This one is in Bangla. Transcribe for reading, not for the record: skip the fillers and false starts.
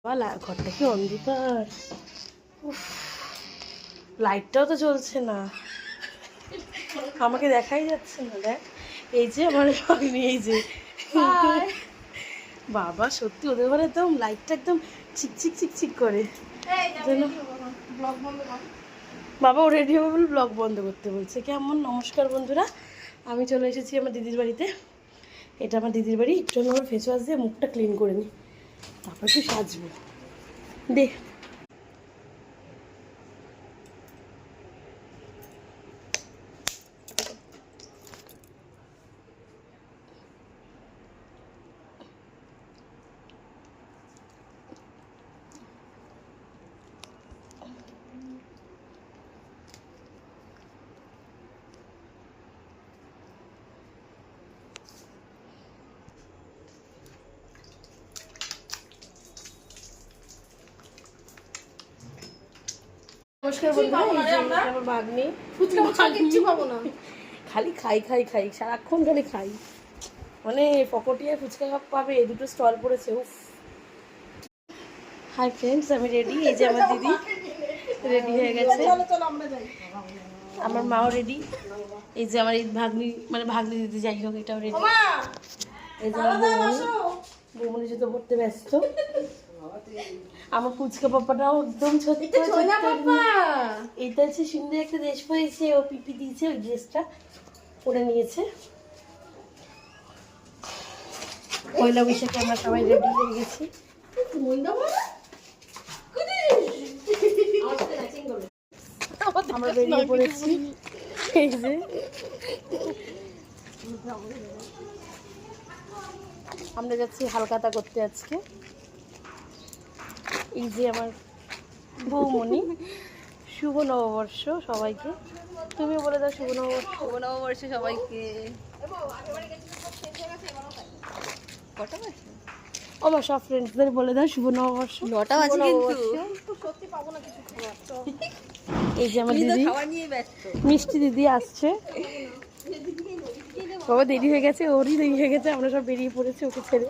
ঘরটা কি অন্ধকার, লাইটটাও তো জ্বলছে না, আমাকে দেখাই যাচ্ছে না। দেখ এই যে আমার ভাগ্নি, এই যে বাবা সত্যি ওদের ঘরে একদম লাইটটা একদম চিকচিক চিকচিক করে যেন। বাবা ও রেডি হবে বলে ব্লগ বন্ধ করতে বলছে। কেমন? নমস্কার বন্ধুরা, আমি চলে এসেছি আমার দিদির বাড়িতে। এটা আমার দিদির বাড়ি। একটু আমার ফেস ওয়াশ দিয়ে মুখটা ক্লিন করে নিই, তারপর একটু সাজবো। দে নমস্কার বন্ধুরা, আমার ভাগ্নি। খালি খাই খাই খাই, সারাক্ষণ খালি খাই, মানে পকটিয়া ফুচকা কাপ পাবে, দুটো স্টল পড়েছে। উফ। হাই ফ্রেন্ডস, আমি রেডি। এই যে আমার দিদি রেডি হয়ে গেছে, আমার মাও রেডি। এই যে আমার এই ভাগ্নি, মানে ভাগ্নি দিদি যাই হোক, এটাও রেডি। এই যে আমার বৌমনি জুতো পড়তে ব্যস্ত। আমার ফুচকা পাপাটাও একদম ছোট্ট। এটা হচ্ছে সুন্দর একটা ড্রেস পরেছে, ও পিপি দিয়েছে, ওই ড্রেসটা পরে নিয়েছে। পয়লা বৈশাখে আমরা সবাই রেডি হয়ে গেছি। আমরা বেরিয়ে পড়েছি। এই যে আমরা যাচ্ছি হালখাতা করতে আজকে। এই যে আমার বৌমনি। শুভ নববর্ষ সবাইকে। তুমি বলে দাও শুভ নববর্ষ। শুভ নববর্ষ সবাইকে। আমার সব ফ্রেন্ডসদের বলে দাও শুভ নববর্ষ। 9টা বাজে কিন্তু। এই যে আমার দিদি খাওয়া নিয়ে ব্যস্ত। মিষ্টি দিদি আসছে। বাবা দেরি হয়ে গেছে, ওরই দেরি হয়ে গেছে, আমরা সব বেরিয়ে পড়েছি ওকে ছেড়ে।